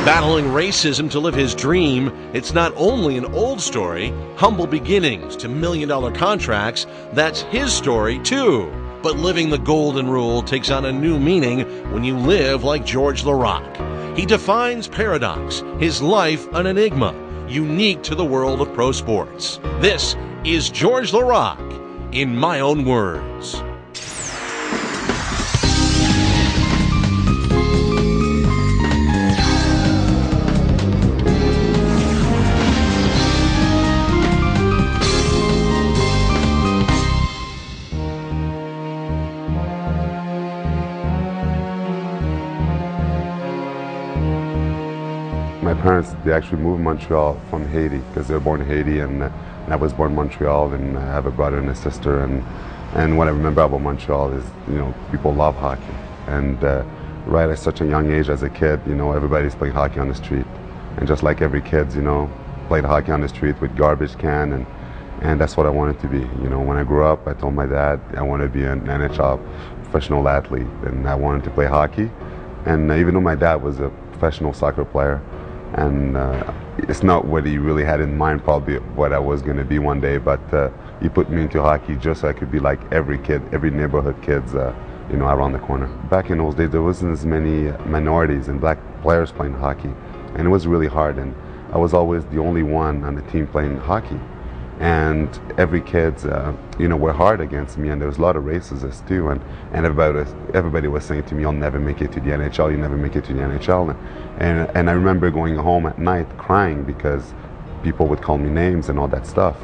Battling racism to live his dream, it's not only an old story, humble beginnings to million-dollar contracts, that's his story too. But living the golden rule takes on a new meaning when you live like George Laraque. He defines paradox, his life an enigma, unique to the world of pro sports. This is George Laraque, in my own words. My parents, they actually moved to Montreal from Haiti because they were born in Haiti, and I was born in Montreal, and I have a brother and a sister. And what I remember about Montreal is, people love hockey. And right at such a young age as a kid, everybody's playing hockey on the street. And just like every kid, played hockey on the street with garbage can, and that's what I wanted to be. When I grew up, I told my dad I wanted to be an NHL professional athlete, and I wanted to play hockey. And even though my dad was a professional soccer player, and it's not what he really had in mind, probably what I was going to be one day, but he put me into hockey just so I could be like every kid, every neighborhood kids, around the corner. Back in those days, there wasn't as many minorities and black players playing hockey, and it was really hard, and I was always the only one on the team playing hockey. And every kids, were hard against me, and there was a lot of racists too. And everybody was saying to me, "You'll never make it to the NHL. You'll never make it to the NHL." And I remember going home at night crying because people would call me names and all that stuff.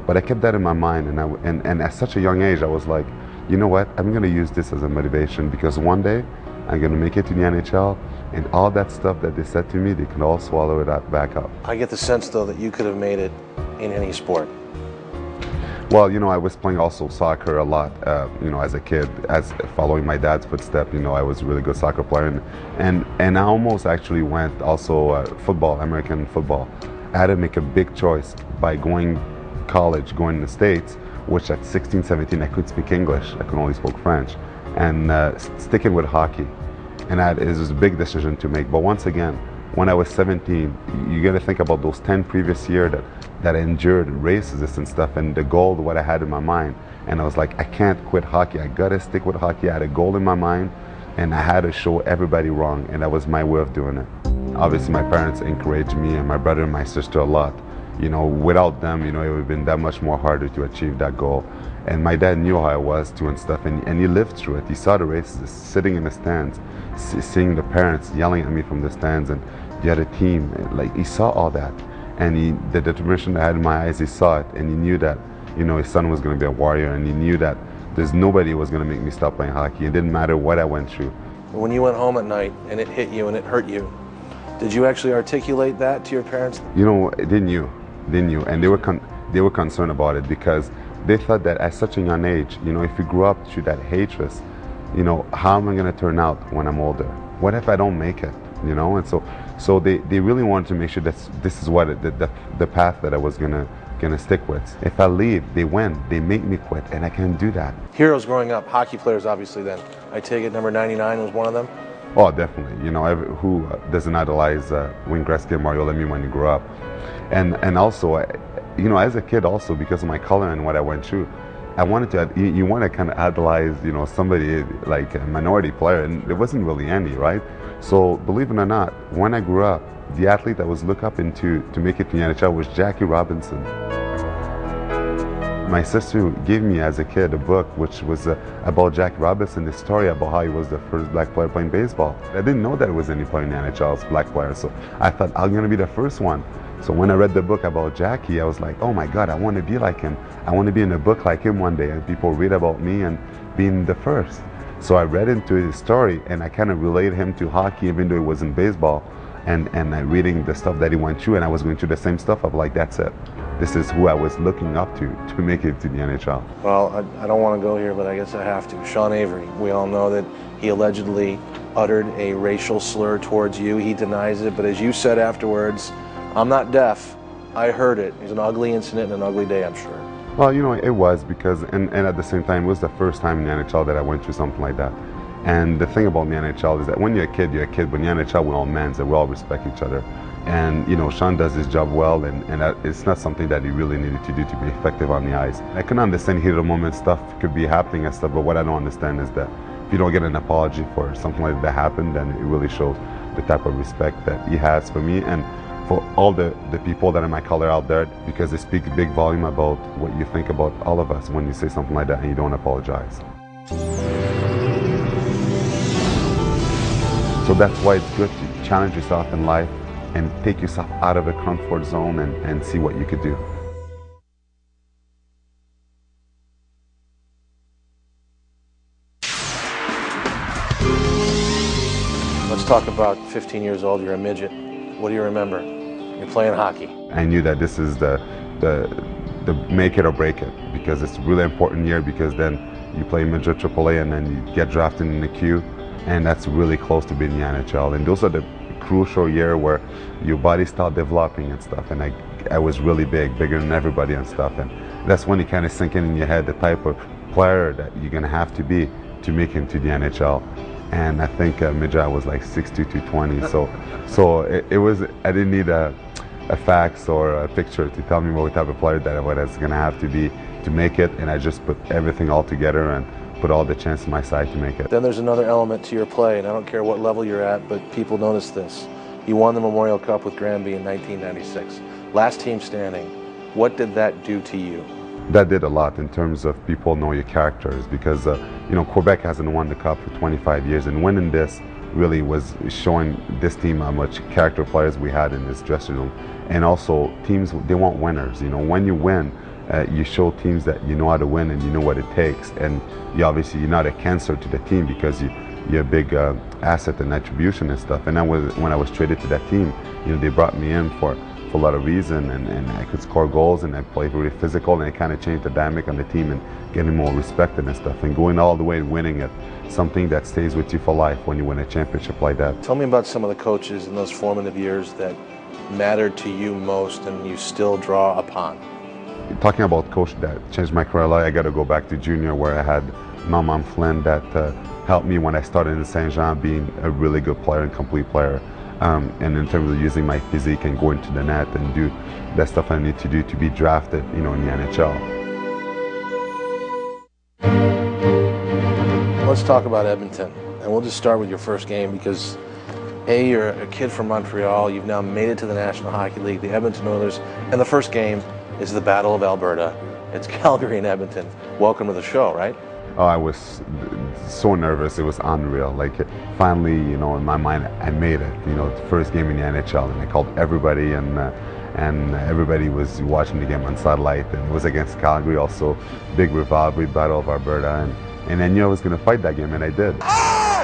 But I kept that in my mind, and at such a young age, I was like, you know what? I'm going to use this as a motivation, because one day I'm going to make it to the NHL, and all that stuff that they said to me, they can all swallow it back up. I get the sense, though, that you could have made it in any sport. Well, I was playing also soccer a lot, as a kid, as following my dad's footsteps. I was a really good soccer player, and I almost actually went also football, American football. I had to make a big choice by going to the States, which at 16, 17, I couldn't speak English. I could only speak French, and sticking with hockey. And it was a big decision to make. But once again, when I was 17, you got to think about those 10 previous years that I endured racism and stuff, and the goal, what I had in my mind. And I was like, I can't quit hockey. I got to stick with hockey. I had a goal in my mind, and I had to show everybody wrong, and that was my way of doing it. Obviously, my parents encouraged me and my brother and my sister a lot. Without them, it would have been that much more harder to achieve that goal. And my dad knew how I was too and stuff, and he lived through it. He saw the races, sitting in the stands, seeing the parents yelling at me from the stands, and the other team, like, he saw all that. And the determination I had in my eyes, he saw it, and he knew that, his son was going to be a warrior, and he knew that there's nobody who was going to make me stop playing hockey. It didn't matter what I went through. When you went home at night and it hit you and it hurt you, did you actually articulate that to your parents? They knew, and they were concerned about it, because they thought that at such a young age, if you grew up through that hatred, how am I going to turn out when I'm older? What if I don't make it? And so they really wanted to make sure that this is what the path that I was gonna stick with. If I leave, they win. They make me quit, and I can't do that. Heroes growing up, hockey players, obviously. Then I take it number 99 was one of them. Oh, definitely. Who doesn't idolize Wayne Gretzky and Mario Lemieux when you grow up? And also, as a kid, also because of my color and what I went through, I wanted to. You want to kind of idolize, somebody like a minority player, and there wasn't really any, right? So believe it or not, when I grew up, the athlete I was looked up into to make it to the NHL was Jackie Robinson. My sister gave me as a kid a book which was about Jackie Robinson, the story about how he was the first black player playing baseball. I didn't know that there was any player in the NHL as black player, so I thought I'm going to be the first one. So when I read the book about Jackie, I was like, oh my God, I want to be like him. I want to be in a book like him one day, and people read about me and being the first. So I read into his story, and I kind of related him to hockey, even though it was in baseball, and reading the stuff that he went through, and I was going through the same stuff. I'm like, that's it. This is who I was looking up to make it to the NHL. Well, I don't want to go here, but I guess I have to. Sean Avery, we all know that he allegedly uttered a racial slur towards you. He denies it, but as you said afterwards, I'm not deaf. I heard it. It was an ugly incident and an ugly day, I'm sure. Well, it was because, and at the same time, it was the first time in the NHL that I went through something like that. And the thing about the NHL is that when you're a kid, you're a kid. When you're in the NHL, we're all men, so we all respect each other. And you know, Sean does his job well, and it's not something that he really needed to do to be effective on the ice. I can understand heat of the moment stuff could be happening and stuff, but what I don't understand is that if you don't get an apology for something like that happened, then it really shows the type of respect that he has for me and for all the people that are my color out there, because they speak a big volume about what you think about all of us when you say something like that and you don't apologize. So that's why it's good to challenge yourself in life and take yourself out of a comfort zone and see what you could do. Let's talk about 15 years old, you're a midget. What do you remember? You're playing hockey. I knew that this is the make it or break it, because it's a really important year, because then you play midget AAA and then you get drafted in the queue, and that's really close to being in the NHL. And those are the crucial year where your body starts developing and stuff, and I was really bigger than everybody and stuff, and that's when you kind of sink in your head the type of player that you're going to have to be to make it into the NHL. And I think midget was like 6'2", 220, so it was, I didn't need a fax or a picture to tell me what type of player that I was going to have to be to make it, and I just put everything all together and put all the chance on my side to make it. Then there's another element to your play, and I don't care what level you're at, but people notice this. You won the Memorial Cup with Granby in 1996. Last team standing. What did that do to you? That did a lot in terms of people know your characters, because you know, Quebec hasn't won the Cup for 25 years, and winning this really was showing this team how much character players we had in this dressing room. And also, teams, they want winners. You know, when you win, you show teams that you know how to win and you know what it takes. And you obviously, you're not a cancer to the team, because you're a big asset and attribution and stuff. And when I was traded to that team, you know, they brought me in for a lot of reason, and I could score goals, and I played really physical, and it kind of changed the dynamic on the team and getting more respected and stuff, and going all the way and winning it, something that stays with you for life when you win a championship like that. Tell me about some of the coaches in those formative years that mattered to you most and you still draw upon. Talking about coach that changed my career a lot, I got to go back to junior, where I had Norman Flynn that helped me when I started in Saint Jean, being a really good player and complete player. And in terms of using my physique and going to the net and do that stuff I need to do to be drafted, you know, in the NHL. Let's talk about Edmonton, and we'll just start with your first game, because A, you're a kid from Montreal, you've now made it to the National Hockey League, the Edmonton Oilers, and the first game is the Battle of Alberta. It's Calgary and Edmonton. Welcome to the show, right? Oh, I was so nervous. It was unreal. Like, finally, you know, in my mind, I made it. You know, the first game in the NHL, and I called everybody, and everybody was watching the game on satellite. And it was against Calgary, also big rivalry, Battle of Alberta, and I knew I was going to fight that game, and I did. Oh,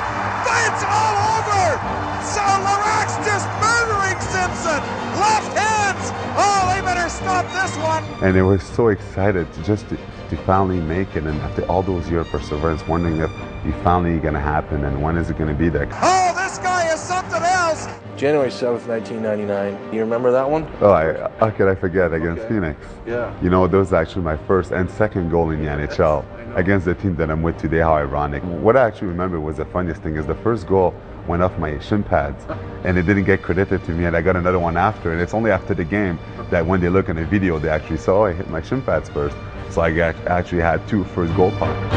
it's all over! So Larocque's just murdering Simpson. Left hands. Oh, they better stop this one. And I was so excited to finally make it, and after all those years of perseverance, wondering if it's finally going to happen and when is it going to be there. Oh, this guy is something else. January 7th, 1999. You remember that one? Oh, how could I forget, against Phoenix? Yeah. You know, those are actually my first and second goal in the NHL against the team that I'm with today. How ironic. What I actually remember was the funniest thing is the first goal went off my shin pads, and it didn't get credited to me, and I got another one after, and it's only after the game that when they look in the video, they actually saw, oh, I hit my shin pads first. So I actually had two first goal pucks.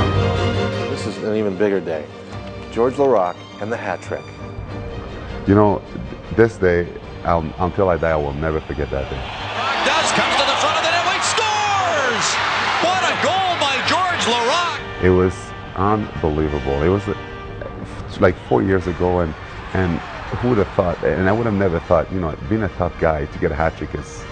This is an even bigger day. George Larocque and the hat trick. You know, this day, until I die, I will never forget that day. Comes to the front of the net, Wait, scores! What a goal by George Larocque! It was unbelievable. It was like 4 years ago, and who would have thought? And I would have never thought, you know, being a tough guy to get a hat trick is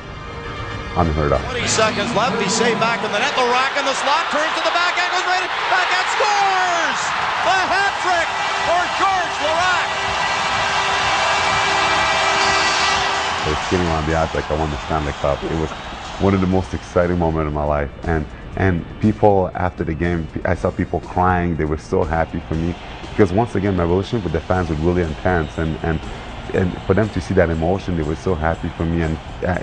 unheard of. 20 seconds left. He's saved back in the net. Larocque in the slot, turns to the back end, goes right in, back end, scores! A hat trick for George Larocque. I was skating around the ice like I won the Stanley Cup. It was one of the most exciting moments of my life. And people after the game, I saw people crying. They were so happy for me, because once again, my relationship with the fans was really intense, and for them to see that emotion, they were so happy for me, and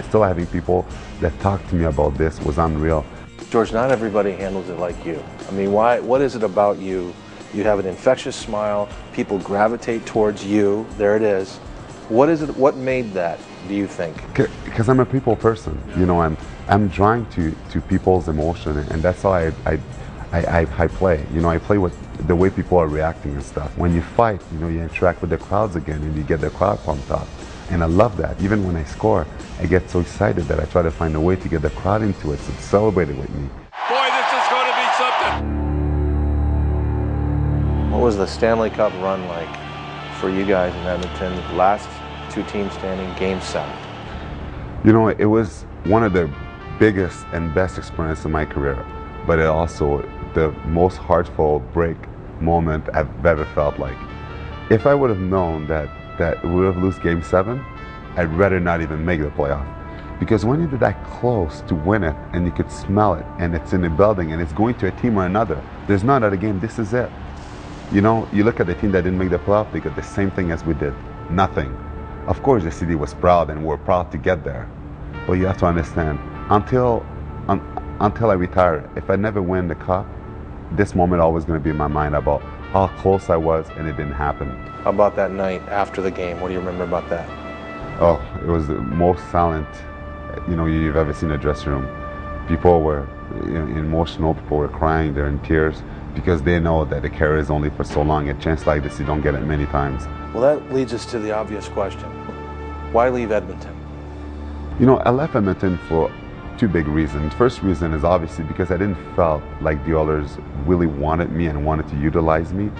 still having people that talked to me about this was unreal. George, not everybody handles it like you. I mean, what is it about you You have an infectious smile. People gravitate towards you. There it is. What is it? What made that, do you think? Because I'm a people person. You know, I'm drawn to people's emotion, and that's how I play. You know, I play with the way people are reacting and stuff. When you fight, you know, you interact with the crowds again, and you get the crowd pumped up. And I love that. Even when I score, I get so excited that I try to find a way to get the crowd into it, to celebrate it with me. Boy, this is going to be something. What was the Stanley Cup run like for you guys in Edmonton? Last two teams standing, Game 7. You know, it was one of the biggest and best experiences in my career, but it also the most heartfelt break moment I've ever felt like. If I would have known that we would have lost Game 7, I'd rather not even make the playoff. Because when you're that close to win it, and you could smell it, and it's in the building, and it's going to a team or another, there's no other game, this is it. You know, you look at the team that didn't make the playoff, they got the same thing as we did, nothing. Of course the city was proud, and we're proud to get there. But you have to understand, until I retire, if I never win the cup, this moment always going to be in my mind about how close I was, and it didn't happen. How about that night after the game? What do you remember about that? Oh, it was the most silent, you know, you've ever seen a dressing room. People were emotional, people were crying, they're in tears, because they know that the career is only for so long. A chance like this, you don't get it many times. Well, that leads us to the obvious question. Why leave Edmonton? You know, I left Edmonton for two big reasons. First reason is obviously because I didn't feel like the others really wanted me and wanted to utilize me.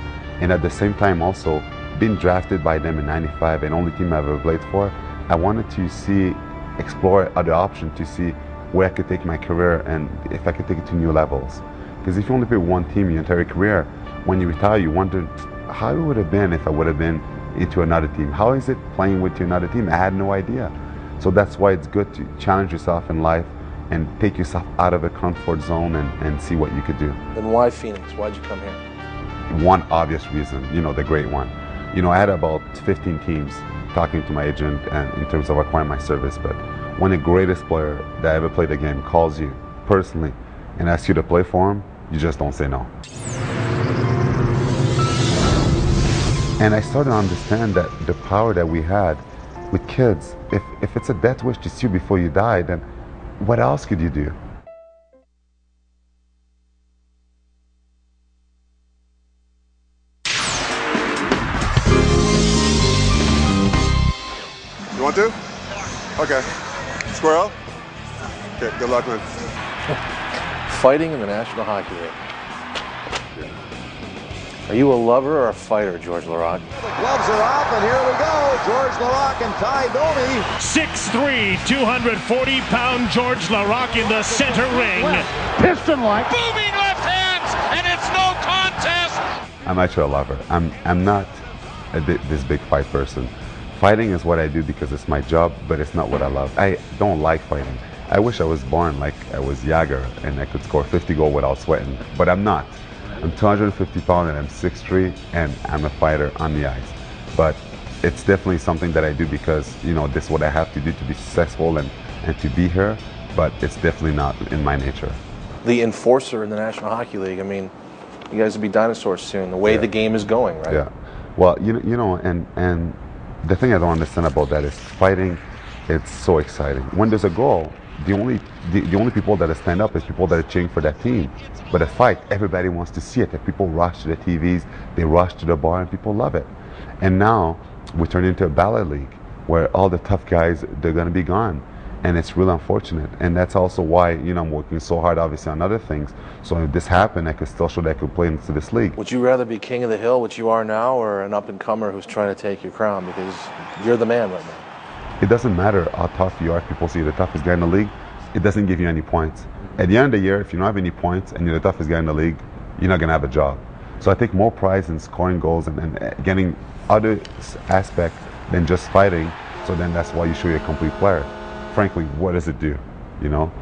And at the same time also, being drafted by them in '95 and only team I ever played for, I wanted to explore other options to see where I could take my career and if I could take it to new levels. Because if you only play one team your entire career, when you retire, you wonder how it would have been if I would have been into another team. How is it playing with another team? I had no idea. So that's why it's good to challenge yourself in life and take yourself out of a comfort zone and see what you could do. Then why Phoenix? Why'd you come here? One obvious reason, you know, the great one. You know, I had about 15 teams talking to my agent and in terms of acquiring my service, but when the greatest player that ever played the game calls you personally and asks you to play for him, you just don't say no. And I started to understand that the power that we had with kids, if it's a death wish to see you before you die, then what else could you do? You want to? Okay. Squirrel? Okay, good luck, man. Fighting in the National Hockey League. Are you a lover or a fighter, George Laraque? The gloves are off, and here we go. George Laraque and Ty Domi. 6'3", 240-pound George Laraque in the center ring. Piston-like. Booming left hands, and it's no contest. I'm actually a lover. I'm not this big fight person. Fighting is what I do because it's my job, but it's not what I love. I don't like fighting. I wish I was born like I was Jagger and I could score 50 goals without sweating, but I'm not. I'm 250 pounds and I'm 6'3", and I'm a fighter on the ice. But it's definitely something that I do because, you know, this is what I have to do to be successful and to be here, but it's definitely not in my nature. The enforcer in the National Hockey League, I mean, you guys will be dinosaurs soon, the way the game is going, right? Yeah. Well, you know, and the thing I don't understand about that is fighting, it's so exciting. When there's a goal, the only people that stand up is people that are cheering for that team. But a fight, everybody wants to see it. And people rush to the TVs, they rush to the bar, and people love it. And now we turn into a ballet league where all the tough guys, they're going to be gone. And it's really unfortunate. And that's also why, you know, I'm working so hard, obviously, on other things. So if this happened, I could still show that I could play into this league. Would you rather be king of the hill, which you are now, or an up-and-comer who's trying to take your crown? Because you're the man right now. It doesn't matter how tough you are. People say you're the toughest guy in the league. It doesn't give you any points. At the end of the year, if you don't have any points and you're the toughest guy in the league, you're not going to have a job. So I take more pride in scoring goals and getting other aspects than just fighting. So then that's why you show you're a complete player. Frankly, what does it do? You know,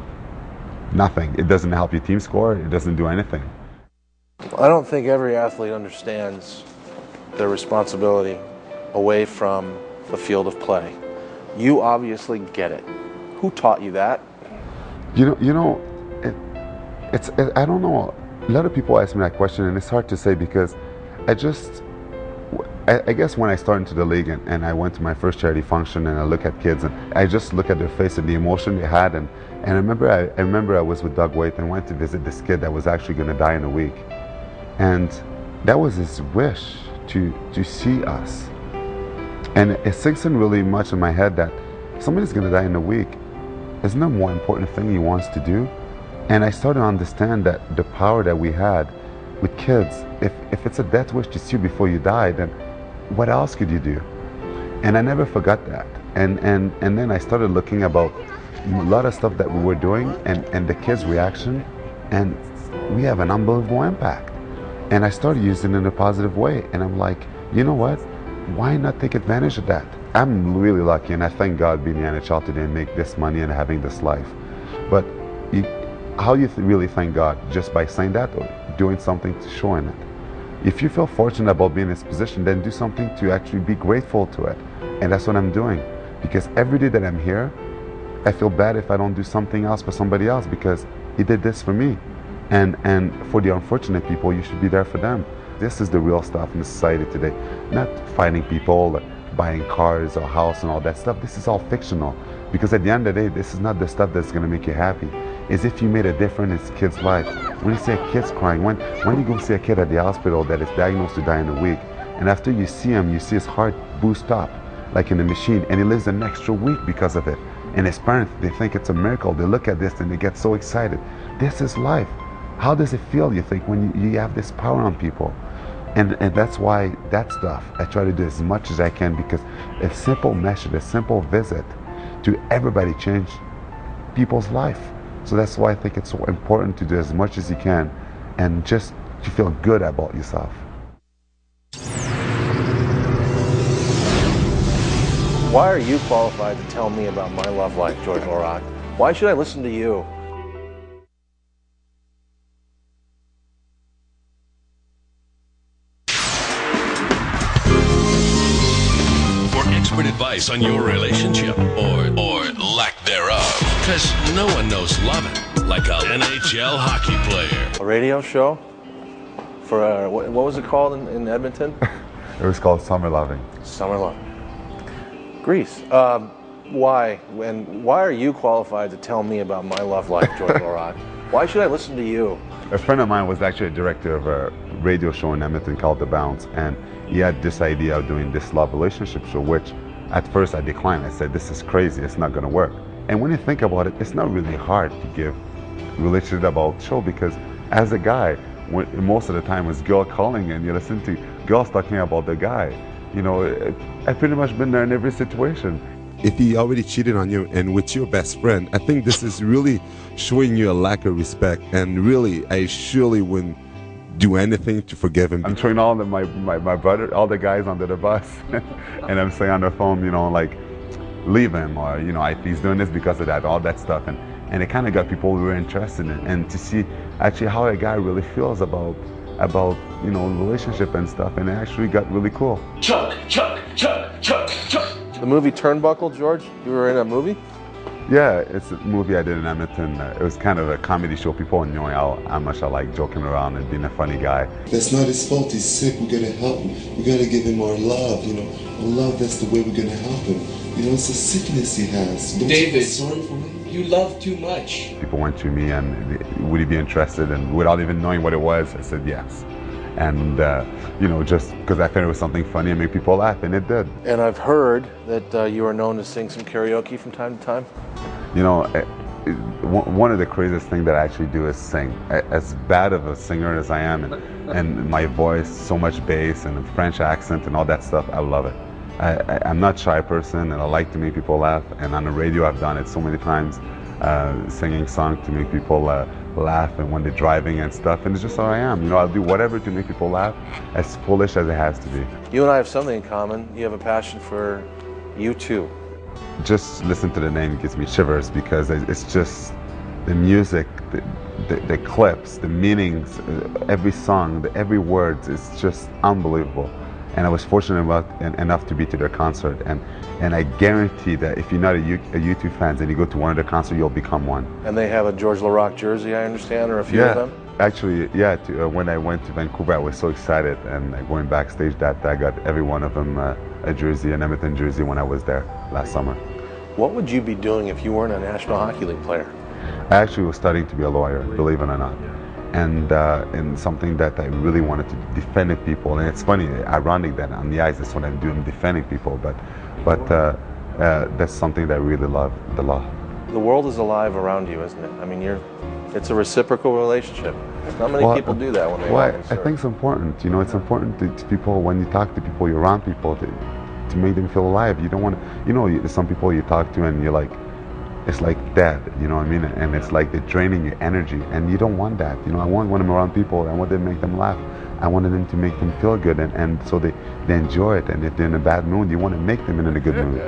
nothing. It doesn't help your team score. It doesn't do anything. I don't think every athlete understands their responsibility away from the field of play. You obviously get it. Who taught you that? I don't know. A lot of people ask me that question, and it's hard to say because I guess when I started into the league and I went to my first charity function and I look at kids and I just look at their face and the emotion they had, and I remember I was with Doug Waite and went to visit this kid that was actually going to die in a week, and that was his wish to see us, and it sinks in really much in my head that somebody's going to die in a week. Isn't there a more important thing he wants to do? And I started to understand that the power that we had with kids, if it's a death wish to see you before you die, then what else could you do? And I never forgot that. And then I started looking about a lot of stuff that we were doing and the kids' reaction, and we have an unbelievable impact. And I started using it in a positive way. And I'm like, you know what? Why not take advantage of that? I'm really lucky, and I thank God being in the NHL today and make this money and having this life. But how you really thank God? Just by saying that or doing something to showing it? If you feel fortunate about being in this position, then do something to actually be grateful to it. And that's what I'm doing. Because every day that I'm here, I feel bad if I don't do something else for somebody else, because he did this for me. And for the unfortunate people, you should be there for them. This is the real stuff in society today. Not fighting people, buying cars or house and all that stuff. This is all fictional. Because at the end of the day, this is not the stuff that's going to make you happy. It's if you made a difference in this kid's life. When you see a kid's crying, when you go see a kid at the hospital that is diagnosed to die in a week, and after you see him, you see his heart boost up like in a machine, and he lives an extra week because of it. And his parents, they think it's a miracle. They look at this and they get so excited. This is life. How does it feel, you think, when you have this power on people? And that's why that stuff I try to do as much as I can, because a simple message, a simple visit to everybody change people's life. So that's why I think it's so important to do as much as you can and just to feel good about yourself. Why are you qualified to tell me about my love life, George Laraque? Why should I listen to you? Expert advice on your relationship or lack thereof, because no one knows loving like a NHL hockey player. A radio show for what was it called in Edmonton? It was called Summer Loving. Summer Loving. Greece. Why are you qualified to tell me about my love life, George Laraque? Why should I listen to you? A friend of mine was actually a director of a radio show in Edmonton called The Bounce, and he had this idea of doing this love relationship show, which at first I declined. I said, this is crazy, it's not going to work. And when you think about it, it's not really hard to give relationship about show, because as a guy, most of the time it's girl calling and you listen to girls talking about the guy. You know, I've pretty much been there in every situation. If he already cheated on you and with your best friend, I think this is really showing you a lack of respect, and really I surely wouldn't do anything to forgive him. I'm throwing all my brother, all the guys under the bus, and I'm saying on the phone, you know, like, leave him, or, you know, he's doing this because of that, all that stuff. And it kind of got people who were interested in it, and to see actually how a guy really feels about you know, relationship and stuff, and it actually got really cool. Chuck. The movie Turnbuckle, George? You were in a movie? Yeah, it's a movie I did in Edmonton. It was kind of a comedy show. People knew how much I like joking around and being a funny guy. That's not his fault. He's sick. We gotta help him. We gotta give him our love. You know, our love. That's the way we're gonna help him. You know, it's a sickness he has. Don't David, you feel sorry for him? You love too much. People went to me and would he be interested? And without even knowing what it was, I said yes. And you know, just because I thought it was something funny and make people laugh, and it did. And I've heard that you are known to sing some karaoke from time to time. You know, one of the craziest things that I actually do is sing. As bad of a singer as I am, and my voice, so much bass and a French accent and all that stuff, I love it. I'm not a shy person, and I like to make people laugh. And on the radio, I've done it so many times, singing songs to make people laugh, and when they're driving and stuff. And it's just how I am. You know, I'll do whatever to make people laugh, as foolish as it has to be. You and I have something in common. You have a passion for U2. Just listen to the name gives me shivers, because it's just the music, the clips, the meanings, every song, every word is just unbelievable. And I was fortunate enough to be to their concert, and I guarantee that if you're not a U2 fan and you go to one of their concerts, you'll become one. And they have a George Laraque jersey, I understand, or a few of them? Actually, yeah, when I went to Vancouver, I was so excited, and going backstage that I got every one of them a jersey, an Edmonton jersey, when I was there last summer. What would you be doing if you weren't a National Hockey League player? I actually was studying to be a lawyer, believe it or not, and something that I really wanted to defend people. And it's funny, ironic that on the ice that's what I'm doing, defending people, but that's something that I really love, the law. The world is alive around you, isn't it? I mean, it's a reciprocal relationship. Not many people do that when they Well, want I think it's important. You know, it's important to people, when you talk to people, you're around people, to make them feel alive. You don't want to, you know, some people you talk to and you're like, it's like dead, you know what I mean? And it's like they're draining your energy, and you don't want that. You know, I want when I'm around people, I want to make them laugh. I wanted them to make them feel good, and so they enjoy it. And if they're in a bad mood, you want to make them in a good mood.